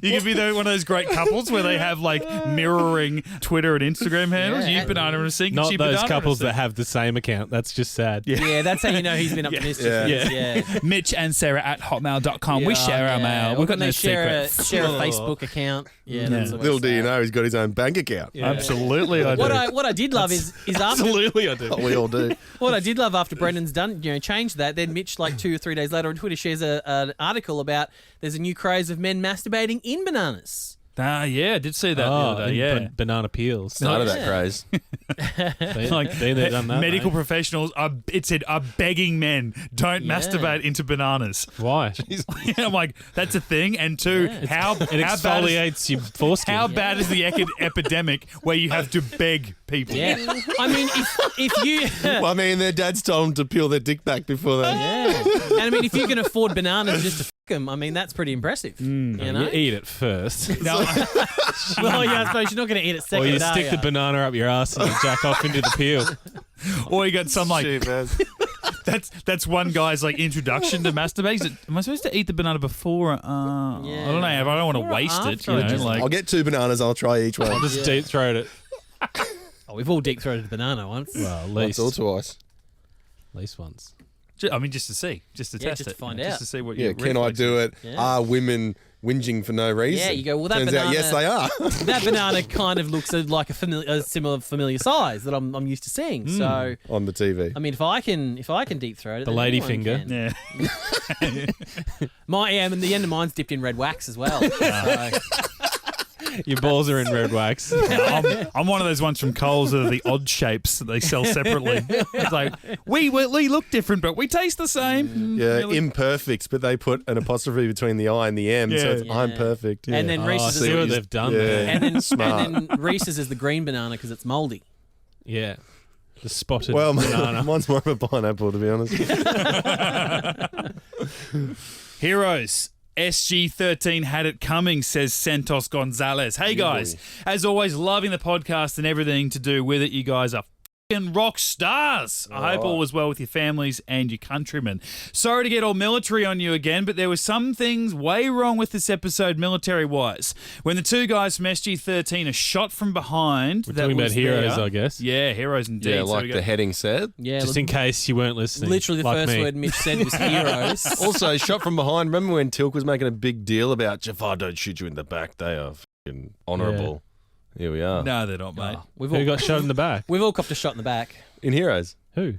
You could be one of those great couples where they have like mirroring Twitter and Instagram handles. Yeah. You Banana in a Sink, and Not she those Banana in a couples Sink. that have the same account. That's just sad. Yeah, that's how you know he's been up to mischief. Yeah. Yeah. Mitch and Sarah at hotmail.com. We share our mail. Or We've got when they no share secrets. share a Facebook account. Yeah, that's always Little do you sad. know, he's got his own bank account. Absolutely, I do. What I did love is after Absolutely, I do. Oh, we all do. what I did love after Brendan's done, changed that. Then Mitch, like 2 or 3 days later on Twitter, shares an article about there's a new craze of men masturbating in bananas. Yeah, I did see that the other day. Yeah. Banana peels. Started that craze. They've done that. Medical mate. professionals are begging men don't masturbate into bananas. Why? I'm like, that's a thing. And two, It how bad exfoliates your foreskin. how bad is the epidemic where you have to beg people? Yeah. I mean, if you... Well, I mean, their dads told them to peel their dick back before they... Yeah. And I mean, if you can afford bananas just to f them, I mean, that's pretty impressive. You know? You eat it first. No, Well, yeah, I suppose you're not going to eat it second, Or you are stick the ya? banana up your ass and you jack off into the peel. or you got some like Shit, man. that's one guy's like introduction to masturbate. Am I supposed to eat the banana before? I don't know. I don't want to Before or waste it. after, You I know, just- like I'll get 2 bananas. I'll try each one. Just deep throat it. Oh, we've all deep-throated a banana once. Well, at Once least. or twice. At least once. I mean, just to see, just to Yeah, test just it, to find just out. to see what. Yeah, your can I reflexes do are. it? Yeah. Are women whinging for no reason? Yeah, you go, well, that Turns banana... out, yes, they are. That banana kind of looks like a similar familiar size that I'm used to seeing. So, On the TV. I mean, if I can deep throat it, The then lady anyone finger. can. Yeah. And the end of mine's dipped in red wax as well. So, Your balls are in red wax. I'm one of those ones from Coles that are the odd shapes that they sell separately. It's like we look different, but we taste the same. Yeah, Really? imperfects, but they put an apostrophe between the I and the M, so it's Yeah. I'm perfect. Yeah. And then Oh, I Rhys see is what they've done Yeah. there. and then Rhys's is the green banana because it's mouldy. Yeah. The spotted well, banana. mine's more of a pineapple, to be honest. Heroes. SG-13 had it coming, says Santos Gonzalez. Hey guys, as always, loving the podcast and everything to do with it. You guys are f***ing rock stars. I hope all was well with your families and your countrymen. Sorry to get all military on you again, but there were some things way wrong with this episode military-wise. When the 2 guys from SG-13 are shot from behind... We're talking about heroes, I guess. Yeah, heroes indeed. Yeah, So like we the got- heading said. Yeah, Just in case you weren't listening. literally the like first me. word Mitch said was heroes. Also, shot from behind. Remember when Tilk was making a big deal about Jafar don't shoot you in the back? They are f***ing honourable. Here we are. No, they're not, mate. We've Who all got shot in the back? we've all copped a shot in the back. In Heroes, Who?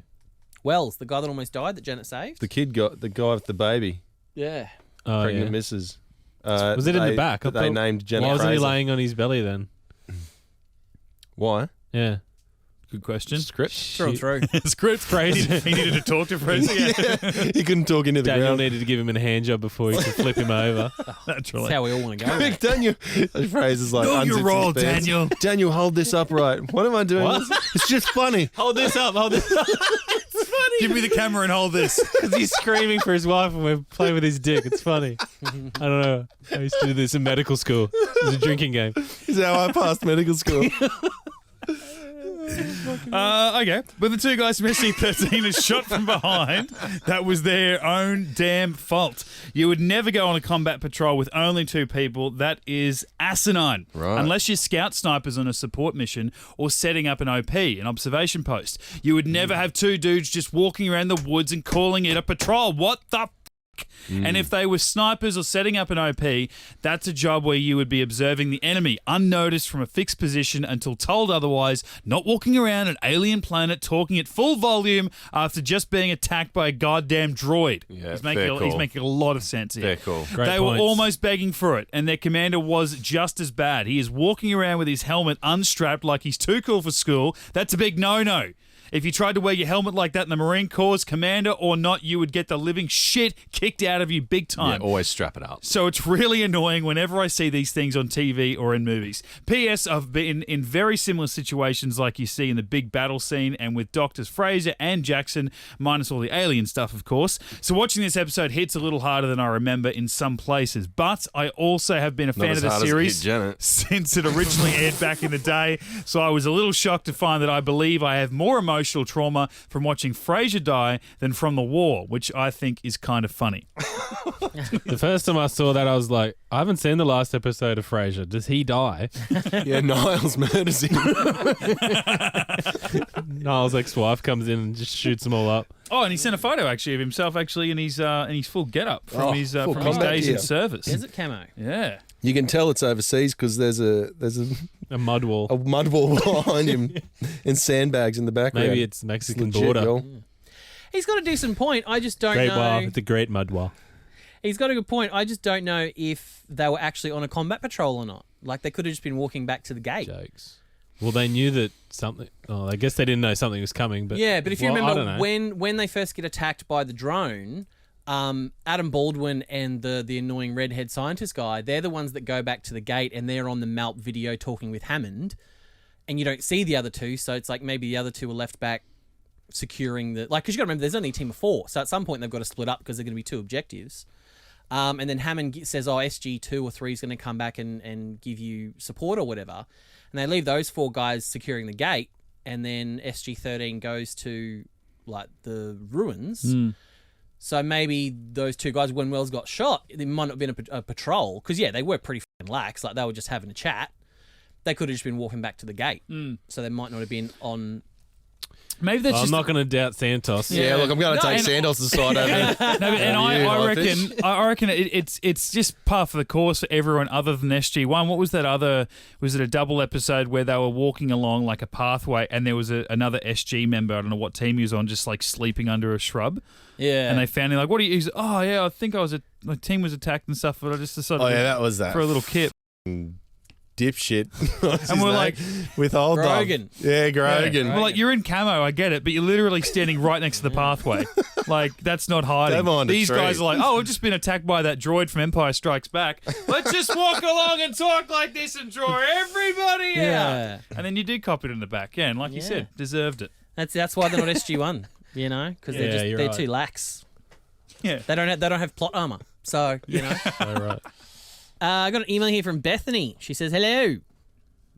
Wells, the guy that almost died that Janet saved. the kid got the guy with the baby, Yeah. Oh, pregnant yeah. missus. Was it in the back? I That they thought- named Jenna Why wasn't he Fraser. laying on his belly then? Why? Yeah. Good question. Script. Through and through. Script. Fraser. He needed to talk to Fraser. Yeah. He couldn't talk into the Daniel ground. needed to give him a hand job before he could flip him over. Naturally. That's how we all want to go. Quick, mate. Daniel. Fraser's like, Know your unzips role, his pants. Daniel. Daniel, hold this upright. What am I doing? What? It's just funny. Hold this up, hold this up. Give me the camera and hold this. Because he's screaming for his wife and we're playing with his dick. It's funny. I don't know. I used to do this in medical school. It was a drinking game. This is how I passed medical school. Okay, but the 2 guys from SG-13 are shot from behind. That was their own damn fault. You would never go on a combat patrol with only 2 people. That is asinine. Right. Unless you're scout snipers on a support mission or setting up an OP, an observation post. You would never have 2 dudes just walking around the woods and calling it a patrol. What the f***? And if they were snipers or setting up an OP, that's a job where you would be observing the enemy unnoticed from a fixed position until told otherwise, not walking around an alien planet talking at full volume after just being attacked by a goddamn droid. Yeah, he's fair making call. a lot of sense here. Fair call. Great They were points. almost begging for it, and their commander was just as bad. He is walking around with his helmet unstrapped like he's too cool for school. That's a big no-no. If you tried to wear your helmet like that in the Marine Corps, commander or not, you would get the living shit kicked out of you big time. Yeah, always strap it up. So it's really annoying whenever I see these things on TV or in movies. P.S. I've been in very similar situations like you see in the big battle scene and with Doctors Fraser and Jackson, minus all the alien stuff, of course. So watching this episode hits a little harder than I remember in some places. But I also have been a fan as of the hard as it series hit Janet. since it originally aired back in the day. So I was a little shocked to find that I believe I have more emotional trauma from watching Fraser die than from the war, which I think is kind of funny. The first time I saw that, I was like, I haven't seen the last episode of Frasier. Does he die? Yeah, Niles murders him. Niles' ex-wife comes in and just shoots them all up. Oh, and he sent a photo actually of himself actually in his full getup from Oh, his full from his combat days gear. in service. Is it camo? Yeah. You can tell it's overseas because there's a A mud wall. mud wall behind him and sandbags in the background. Maybe it's Mexican legit, border. y'all. He's got a decent point. I just don't Great know. wall. It's a great mud wall. He's got a good point. I just don't know if they were actually on a combat patrol or not. Like, they could have just been walking back to the gate. Jokes. Well, they knew that something... Oh, I guess they didn't know something was coming, but... Yeah, but if you I don't remember know. when they first get attacked by the drone, Adam Baldwin and the annoying redhead scientist guy, they're the ones that go back to the gate and they're on the Malp video talking with Hammond, and you don't see the other two, so it's like maybe the other two were left back securing the... Like, because you got to remember, there's only a team of 4, so at some point they've got to split up because they're going to be 2 objectives. And then Hammond says, SG-2 or 3 is going to come back and give you support or whatever. And they leave those 4 guys securing the gate, and then SG-13 goes to, like, the ruins. So maybe those 2 guys, when Wells got shot, there might not have been a patrol. Because, yeah, they were pretty fucking lax. Like, they were just having a chat. They could have just been walking back to the gate. So they might not have been on... Maybe that's I'm just... not going to doubt Santos. Yeah, look, I'm going to take and- Santos' side over. And I reckon it's just par for the course for everyone other than SG-1. What was that other? Was it a double episode where they were walking along like a pathway, and there was another SG member? I don't know what team he was on, just like sleeping under a shrub. Yeah. And they found him like, "What are you?" He's, "Oh yeah, I think my team was attacked and stuff, but I just decided." Oh yeah, that was that for a little kip. dipshit. What's And his we're name? like, with old Grogan. Yeah, Grogan. Well, like, you're in camo, I get it, but you're literally standing right next to the pathway. Like, that's not hiding. Come on, These a tree. guys are like, oh, we've just been attacked by that droid from Empire Strikes Back. Let's just walk along and talk like this and draw everybody Yeah. out. And then you do cop it in the back. Yeah, and like you said, deserved it. That's why they're not SG-1, you know, because Yeah, you're they're right. too lax. Yeah. They don't have plot armor, so you know. So right. I got an email here from Bethany. She says, hello.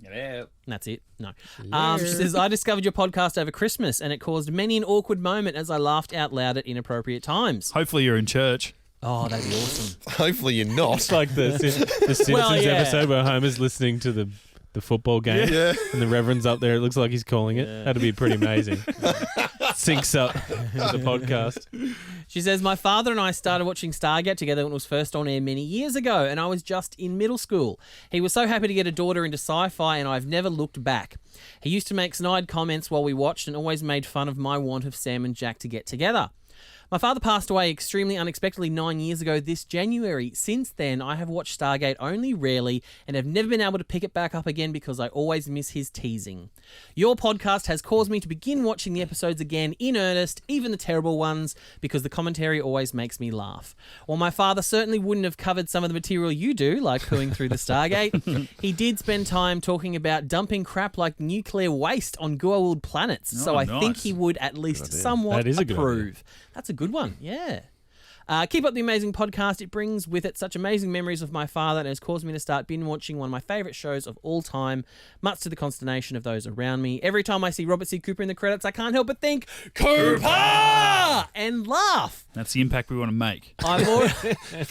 Yeah. And that's it. No. She says, I discovered your podcast over Christmas and it caused many an awkward moment as I laughed out loud at inappropriate times. Hopefully you're in church. Oh, that'd be awesome. Hopefully you're not. It's like the Simpsons Well, yeah. episode where Homer's listening to the football game Yeah. and the Reverend's up there. It looks like he's calling it. That'd be pretty amazing. Syncs up with the podcast. She says, my father and I started watching Stargate together when it was first on air many years ago, and I was just in middle school. He was so happy to get a daughter into sci-fi, and I've never looked back. He used to make snide comments while we watched and always made fun of my want of Sam and Jack to get together. My father passed away extremely unexpectedly 9 years ago this January. Since then, I have watched Stargate only rarely and have never been able to pick it back up again because I always miss his teasing. Your podcast has caused me to begin watching the episodes again in earnest, even the terrible ones, because the commentary always makes me laugh. While my father certainly wouldn't have covered some of the material you do, like pooing through the Stargate, he did spend time talking about dumping crap like nuclear waste on Goa'uld planets, so I think nice. he would at least somewhat That is a good approve. That's a good one, yeah. Keep up the amazing podcast. It brings with it such amazing memories of my father and has caused me to start binge watching one of my favourite shows of all time, much to the consternation of those around me. Every time I see Robert C. Cooper in the credits, I can't help but think, Cooper! And laugh. That's the impact we want to make.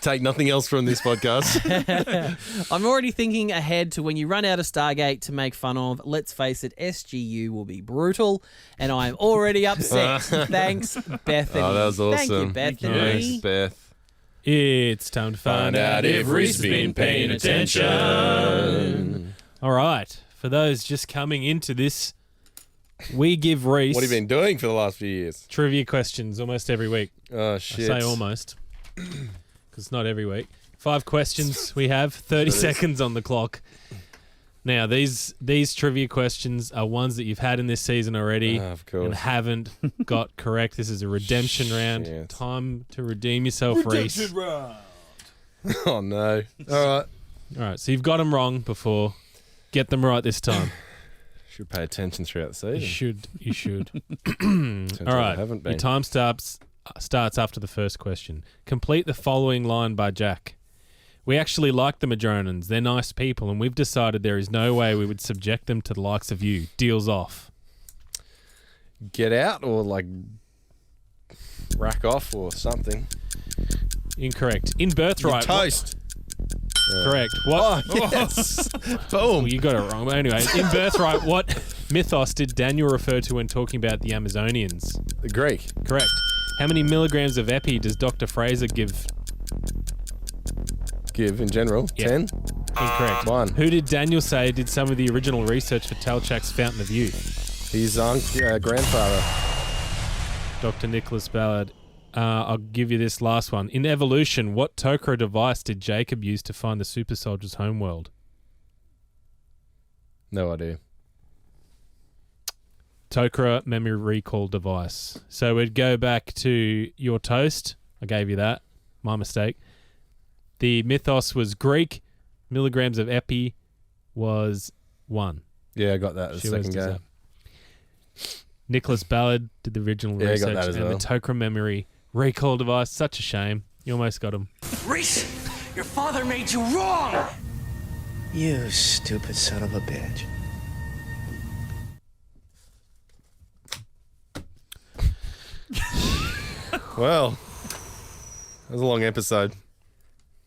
Take nothing else from this podcast. I'm already thinking ahead to when you run out of Stargate to make fun of. Let's face it, SGU will be brutal, and I'm already upset. Thanks, Bethany. Oh, that was awesome. Thank you, Bethany. Thanks, Beth. It's time to find out if Rhys been paying attention. All right. For those just coming into this, we give Rhys What have you been doing for the last few years? trivia questions almost every week. Oh, I shit. say almost because it's not every week. 5 questions we have, 30 seconds on the clock. Now, these trivia questions are ones that you've had in this season already Of course. and haven't got correct. This is a redemption round. Shit. Time to redeem yourself, Rhys. Oh, no. All right. All right, so you've got them wrong before. Get them right this time. Should pay attention throughout the You season. should. Turns All out I right, haven't been. your time starts after the first question. Complete the following line by Jack. We actually like the Madronans. They're nice people, and we've decided there is no way we would subject them to the likes of you. Deals off. Get out or, like, rack off or something. Incorrect. In Birthright. Toast. Correct. What? Oh, yes. Oh, Boom. you got it wrong. But anyway, in Birthright, what mythos did Daniel refer to when talking about the Amazonians? The Greek. Correct. How many milligrams of epi does Dr. Fraser give? Give in general. Yeah. 10. Incorrect. 1. Who did Daniel say did some of the original research for Talchak's Fountain of Youth? His grandfather. Dr. Nicholas Ballard I'll give you this last one. In Evolution, what Tok'ra device did Jacob use to find the super soldier's homeworld? No idea. Tok'ra memory recall device. So we'd go back to your toast. I gave you that. My mistake. The mythos was Greek. Milligrams of epi was 1. Yeah, I got that the second game. Nicholas Ballard did the original Yeah, I research. got that as and well. the Tok'ra memory recall device. Such a shame. You almost got him. Rhys, your father made you wrong! You stupid son of a bitch. Well, that was a long episode.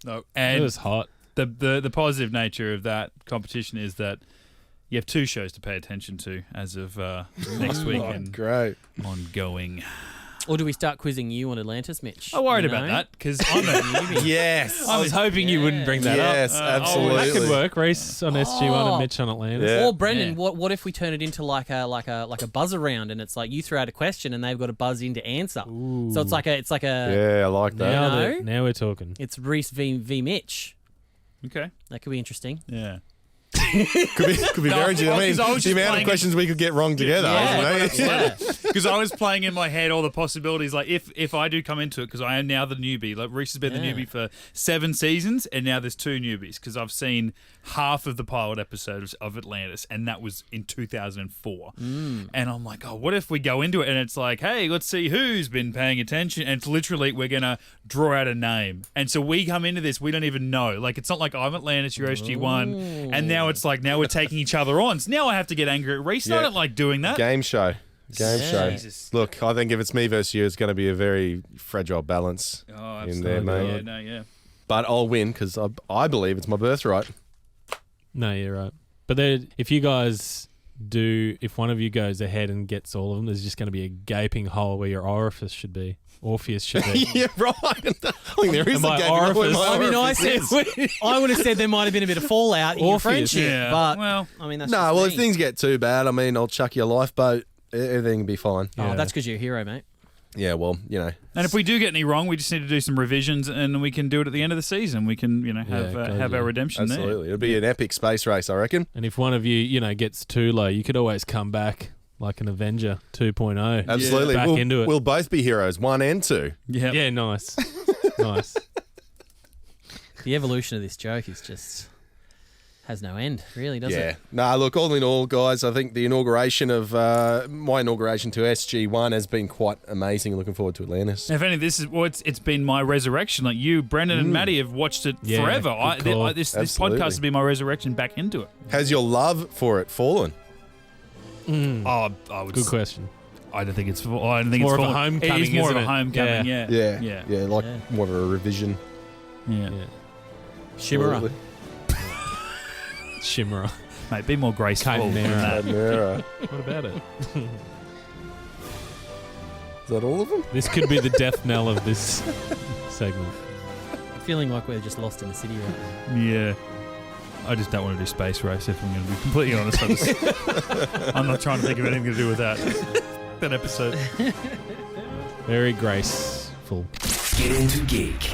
No, It and was hot. the positive nature of that competition is that you have 2 shows to pay attention to as of next week and Great. ongoing. Or do we start quizzing you on Atlantis, Mitch? I worried You about know? that because I'm a newbie. Yes. I was hoping you wouldn't bring that up. Yes, absolutely. That could work. Rhys on SG-1 and Mitch on Atlantis. Yeah. Or Brendan, Yeah. what if we turn it into like a buzzer round, and it's like you throw out a question and they've got to buzz in to answer. So it's like a Yeah, I like that. Now, No? now we're talking. it's Rhys v Mitch. Okay. That could be interesting. Yeah. Could be very interesting. I mean, 'cause I was the just amount playing of questions we could get wrong together. Yeah. Isn't it? Yeah. Because I was playing in my head all the possibilities. Like if I do come into it, because I am now the newbie. Like Rhys has been the Yeah. newbie for 7 seasons, and now there's 2 newbies. Because I've seen half of the pilot episodes of Atlantis, and that was in 2004. And I'm like, oh, what if we go into it and it's like, hey, let's see who's been paying attention, and it's literally we're gonna draw out a name, and so we come into this, we don't even know. Like it's not like I'm Atlantis, you're SG-1, and now it's like now we're taking each other on. So now I have to get angry at Rhys. Yeah. I don't like doing that. Game show. Jesus. Look, I think if it's me versus you, it's going to be a very fragile balance Oh, in there, absolutely. mate. Yeah, no, yeah. But I'll win because I believe it's my birthright. No, you're right. But if you guys do, if one of you goes ahead and gets all of them, there's just going to be a gaping hole where your orifice should be. Orpheus should be. Yeah, right. I think there is And a my gaping hole orifice- in my I mean, I orifice. said I would have said there might have been a bit of fallout in your Orpheus. friendship, Yeah, but well, I mean, that's No, just well, me. if things get too bad, I mean, I'll chuck your lifeboat. Everything will be fine. Oh, Yeah. that's because you're a hero, mate. Yeah, well, you know. and if we do get any wrong, we just need to do some revisions, and we can do it at the end of the season. We can, have Yeah, have our redemption Absolutely. It'll be an epic space race, I reckon. And if one of you, gets too low, you could always come back like an Avenger 2.0. Absolutely. Back we'll, into it. We'll both be heroes, 1 and 2. there. Yeah, nice. Nice. The evolution of this joke is just has no end, really, does Yeah. it? Nah, look, all in all, guys, I think the inauguration of my inauguration to SG-1 has been quite amazing. Looking forward to Atlantis. If any, this is it's been my resurrection. Like you, Brendan and Maddie have watched it Yeah, forever. good call. This Absolutely. podcast has been my resurrection back into it. Has your love for it fallen? Oh, I would. Good question. I don't think it's. I don't think More it's of a full- homecoming, It is more of isn't a it? homecoming. Yeah. Yeah, like Yeah. more of a revision. Yeah. Yeah. Shimmerer. Absolutely. Shimmerer. Mate, be more graceful. than Chimera. that. Chimera. What about it? Is that all of them? This could be the death knell of this segment. Feeling like we're just lost in the city right now. Yeah. I just don't want to do Space Race, if I'm going to be completely honest. I'm not trying to think of anything to do with that. That episode. Very graceful. Get Into Geek.